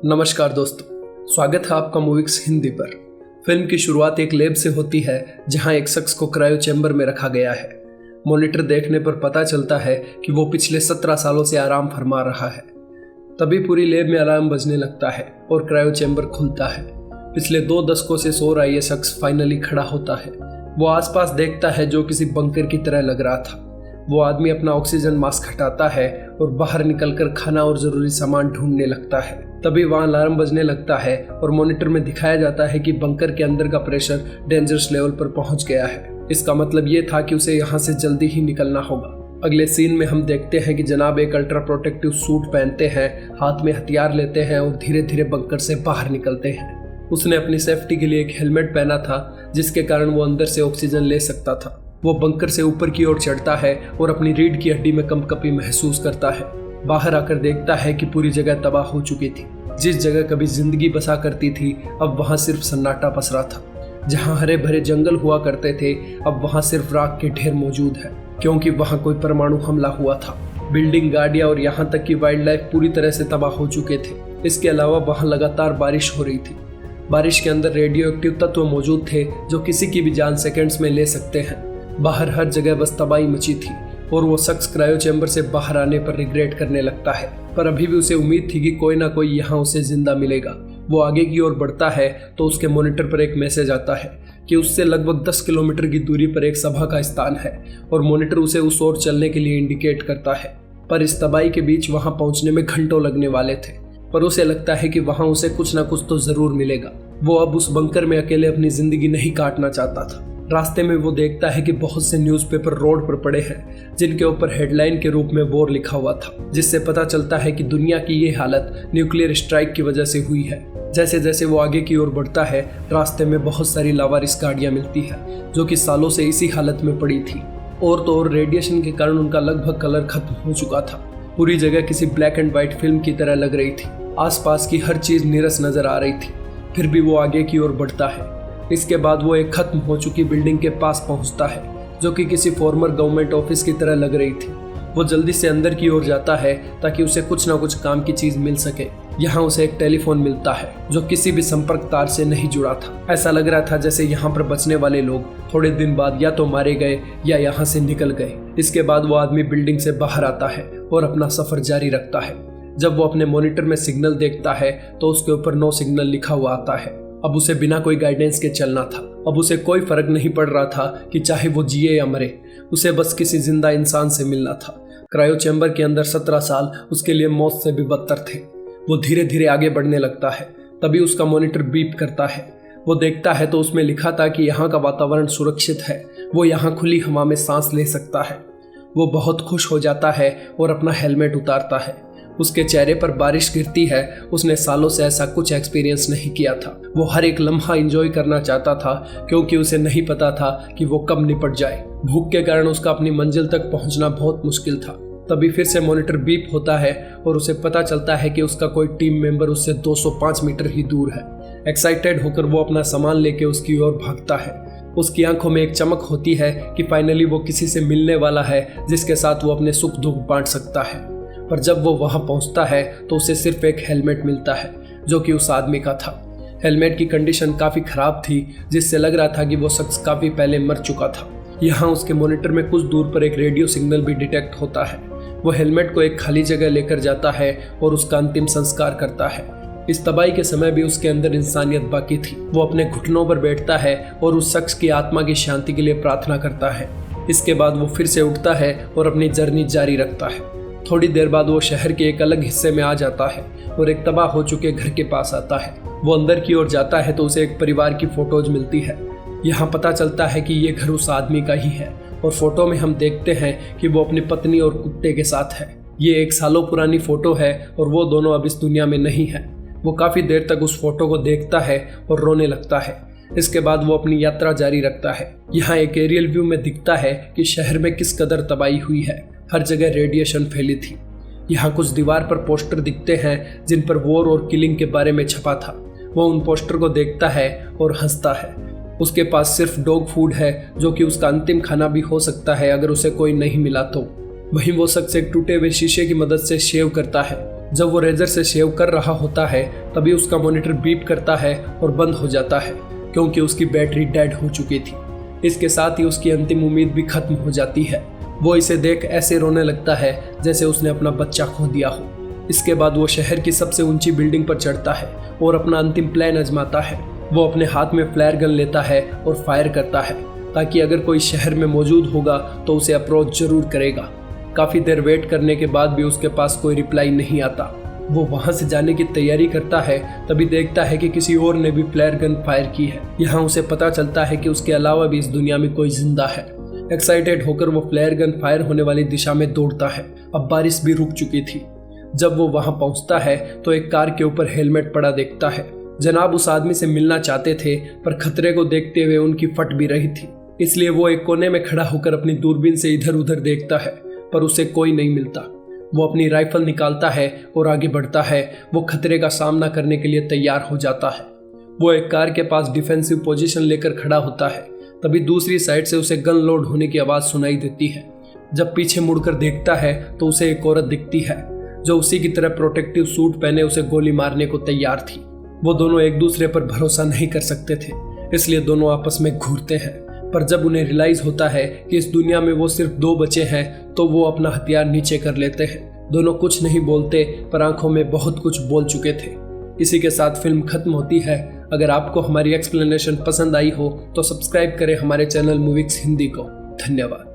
नमस्कार दोस्तों, स्वागत है आपका मूविक्स हिंदी पर। फिल्म की शुरुआत एक लैब से होती है जहां एक शख्स को क्रायो चैम्बर में रखा गया है। मॉनिटर देखने पर पता चलता है कि वो पिछले 17 सालों से आराम फरमा रहा है। तभी पूरी लैब में अलार्म बजने लगता है और क्रायो चैम्बर खुलता है। पिछले 2 दशकों से सो रहा ये शख्स फाइनली खड़ा होता है। वो आसपास देखता है जो किसी बंकर की तरह लग रहा था। वो आदमी अपना ऑक्सीजन मास्क हटाता है और बाहर निकलकर खाना और जरूरी सामान ढूंढने लगता है। तभी वहां अलार्म बजने लगता है और मॉनिटर में दिखाया जाता है कि बंकर के अंदर का प्रेशर डेंजरस लेवल पर पहुंच गया है। इसका मतलब ये था कि उसे यहाँ से जल्दी ही निकलना होगा। अगले सीन में हम देखते हैं कि जनाब एक अल्ट्रा प्रोटेक्टिव सूट पहनते हैं, हाथ में हथियार लेते हैं और धीरे धीरे बंकर से बाहर निकलते हैं। उसने अपनी सेफ्टी के लिए एक हेलमेट पहना था जिसके कारण वो अंदर से ऑक्सीजन ले सकता था। वो बंकर से ऊपर की ओर चढ़ता है और अपनी रीढ़ की हड्डी में कंपकपी महसूस करता है। बाहर आकर देखता है कि पूरी जगह तबाह हो चुकी थी। जिस जगह कभी जिंदगी बसा करती थी अब वहां सिर्फ सन्नाटा पसरा था। जहां हरे भरे जंगल हुआ करते थे अब वहां सिर्फ राख के ढेर मौजूद है, क्योंकि वहां कोई परमाणु हमला हुआ था। बिल्डिंग, गाड़ियां और यहाँ तक कि वाइल्ड लाइफ पूरी तरह से तबाह हो चुके थे। इसके अलावा वहां लगातार बारिश हो रही थी। बारिश के अंदर रेडियो एक्टिव तत्व मौजूद थे जो किसी की भी जान सेकेंड्स में ले सकते हैं। बाहर हर जगह बस तबाही मची थी और वो शख्स क्रायो चैम्बर से बाहर आने पर रिग्रेट करने लगता है, पर अभी भी उसे उम्मीद थी कि कोई ना कोई यहाँ उसे जिंदा मिलेगा। वो आगे की ओर बढ़ता है तो उसके मॉनिटर पर एक मैसेज आता है कि उससे लगभग 10 किलोमीटर की दूरी पर एक सभा का स्थान है और मॉनिटर उसे उस ओर चलने के लिए इंडिकेट करता है। पर इस तबाही के बीच वहां पहुंचने में घंटों लगने वाले थे, पर उसे लगता है कि वहां उसे कुछ ना कुछ तो जरूर मिलेगा। वो अब उस बंकर में अकेले अपनी जिंदगी नहीं काटना चाहता था। रास्ते में वो देखता है कि बहुत से न्यूज़पेपर रोड पर पड़े हैं जिनके ऊपर हेडलाइन के रूप में वॉर लिखा हुआ था, जिससे पता चलता है कि दुनिया की ये हालत न्यूक्लियर स्ट्राइक की वजह से हुई है। जैसे जैसे वो आगे की ओर बढ़ता है रास्ते में बहुत सारी लावारिस गाड़ियां मिलती है जो कि सालों से इसी हालत में पड़ी थी। और तो और रेडिएशन के कारण उनका लगभग कलर खत्म हो चुका था। पूरी जगह किसी ब्लैक एंड व्हाइट फिल्म की तरह लग रही थी। आसपास की हर चीज नीरस नजर आ रही थी। फिर भी वो आगे की ओर बढ़ता है। इसके बाद वो एक खत्म हो चुकी बिल्डिंग के पास पहुंचता है जो कि किसी फॉर्मर गवर्नमेंट ऑफिस की तरह लग रही थी। वो जल्दी से अंदर की ओर जाता है ताकि उसे कुछ ना कुछ काम की चीज मिल सके। यहाँ उसे एक टेलीफोन मिलता है जो किसी भी संपर्क तार से नहीं जुड़ा था। ऐसा लग रहा था जैसे यहाँ पर बचने वाले लोग थोड़े दिन बाद या तो मारे गए या यहाँ से निकल गए। इसके बाद वो आदमी बिल्डिंग से बाहर आता है और अपना सफर जारी रखता है। जब वो अपने मॉनिटर में सिग्नल देखता है तो उसके ऊपर नो सिग्नल लिखा हुआ आता है। अब उसे बिना कोई गाइडेंस के चलना था। अब उसे कोई फर्क नहीं पड़ रहा था कि चाहे वो जिए या मरे, उसे बस किसी जिंदा इंसान से मिलना था। क्रायो चैम्बर के अंदर 17 साल उसके लिए मौत से भी बदतर थे। वो धीरे धीरे आगे बढ़ने लगता है। तभी उसका मॉनिटर बीप करता है। वो देखता है तो उसमें लिखा था कि यहाँ का वातावरण सुरक्षित है, वो यहाँ खुली हवा में सांस ले सकता है। वो बहुत खुश हो जाता है और अपना हेलमेट उतारता है। उसके चेहरे पर बारिश गिरती है। उसने सालों से ऐसा कुछ एक्सपीरियंस नहीं किया था। वो हर एक लम्हा एंजॉय करना चाहता था क्योंकि उसे नहीं पता था कि वो कब निपट जाए। भूख के कारण उसका अपनी मंजिल तक पहुंचना बहुत मुश्किल था। तभी फिर से मॉनिटर बीप होता है और उसे पता चलता है कि उसका कोई टीम मेंबर उससे 205 मीटर ही दूर है। एक्साइटेड होकर वो अपना सामान लेके उसकी ओर भागता है। उसकी आंखों में एक चमक होती है कि फाइनली वो किसी से मिलने वाला है जिसके साथ वो अपने सुख दुख बांट सकता है। पर जब वो वहां पहुंचता है तो उसे सिर्फ एक हेलमेट मिलता है जो कि उस आदमी का था। हेलमेट की कंडीशन काफी खराब थी जिससे लग रहा था कि वो शख्स काफी पहले मर चुका था। यहाँ उसके मॉनिटर में कुछ दूर पर एक रेडियो सिग्नल भी डिटेक्ट होता है। वो हेलमेट को एक खाली जगह लेकर जाता है और उसका अंतिम संस्कार करता है। इस तबाही के समय भी उसके अंदर इंसानियत बाकी थी। वो अपने घुटनों पर बैठता है और उस शख्स की आत्मा की शांति के लिए प्रार्थना करता है। इसके बाद वो फिर से उठता है और अपनी जर्नी जारी रखता है। थोड़ी देर बाद वो शहर के एक अलग हिस्से में आ जाता है और एक तबाह हो चुके घर के पास आता है। वो अंदर की ओर जाता है तो उसे एक परिवार की फोटोज मिलती है। यहाँ पता चलता है कि ये घर उस आदमी का ही है और फोटो में हम देखते हैं कि वो अपनी पत्नी और कुत्ते के साथ है। ये 1 सालों पुरानी फोटो है और वो दोनों अब इस दुनिया में नहीं है। वो काफी देर तक उस फोटो को देखता है और रोने लगता है। इसके बाद वो अपनी यात्रा जारी रखता है। यहाँ एक एरियल व्यू में दिखता है कि शहर में किस कदर तबाही हुई है। हर जगह रेडिएशन फैली थी। यहाँ कुछ दीवार पर पोस्टर दिखते हैं जिन पर वॉर और किलिंग के बारे में छपा था। वो उन पोस्टर को देखता है और हंसता है। उसके पास सिर्फ डॉग फूड है जो कि उसका अंतिम खाना भी हो सकता है अगर उसे कोई नहीं मिला तो। वहीं वो शख्स एक टूटे हुए शीशे की मदद से शेव करता है जब वो रेजर से शेव कर रहा होता है तभी उसका मॉनिटर बीप करता है और बंद हो जाता है क्योंकि उसकी बैटरी डेड हो चुकी थी। इसके साथ ही उसकी अंतिम उम्मीद भी खत्म हो जाती है। वो इसे देख ऐसे रोने लगता है जैसे उसने अपना बच्चा खो दिया हो। इसके बाद वो शहर की सबसे ऊंची बिल्डिंग पर चढ़ता है और अपना अंतिम प्लान आजमाता है। वो अपने हाथ में फ्लेयर गन लेता है और फायर करता है ताकि अगर कोई शहर में मौजूद होगा तो उसे अप्रोच जरूर करेगा। काफ़ी देर वेट करने के बाद भी उसके पास कोई रिप्लाई नहीं आता। वो वहां से जाने की तैयारी करता है तभी देखता है कि किसी और ने भी फ्लेयर गन फायर की है। यहाँ उसे पता चलता है कि उसके अलावा भी इस दुनिया में कोई जिंदा है। एक्साइटेड होकर वो फ्लेयर गन फायर होने वाली दिशा में दौड़ता है। अब बारिश भी रुक चुकी थी। जब वो वहां पहुंचता है तो एक कार के ऊपर हेलमेट पड़ा देखता है। जनाब उस आदमी से मिलना चाहते थे पर खतरे को देखते हुए उनकी फट भी रही थी, इसलिए वो एक कोने में खड़ा होकर अपनी दूरबीन से इधर उधर देखता है पर उसे कोई नहीं मिलता। वो अपनी राइफल निकालता है और आगे बढ़ता है। वो खतरे का सामना करने के लिए तैयार हो जाता है। वो एक कार के पास डिफेंसिव पोजीशन लेकर खड़ा होता है तभी दूसरी साइड से उसे गन लोड होने की आवाज़ सुनाई देती है। जब पीछे मुड़कर देखता है तो उसे एक औरत दिखती है जो उसी की तरह प्रोटेक्टिव सूट पहने उसे गोली मारने को तैयार थी। वो दोनों एक दूसरे पर भरोसा नहीं कर सकते थे, इसलिए दोनों आपस में घूरते हैं। पर जब उन्हें रियलाइज होता है कि इस दुनिया में वो सिर्फ 2 बचे हैं तो वो अपना हथियार नीचे कर लेते हैं। दोनों कुछ नहीं बोलते पर आंखों में बहुत कुछ बोल चुके थे। इसी के साथ फिल्म खत्म होती है। अगर आपको हमारी एक्सप्लेनेशन पसंद आई हो तो सब्सक्राइब करें हमारे चैनल मूविक्स हिंदी को। धन्यवाद।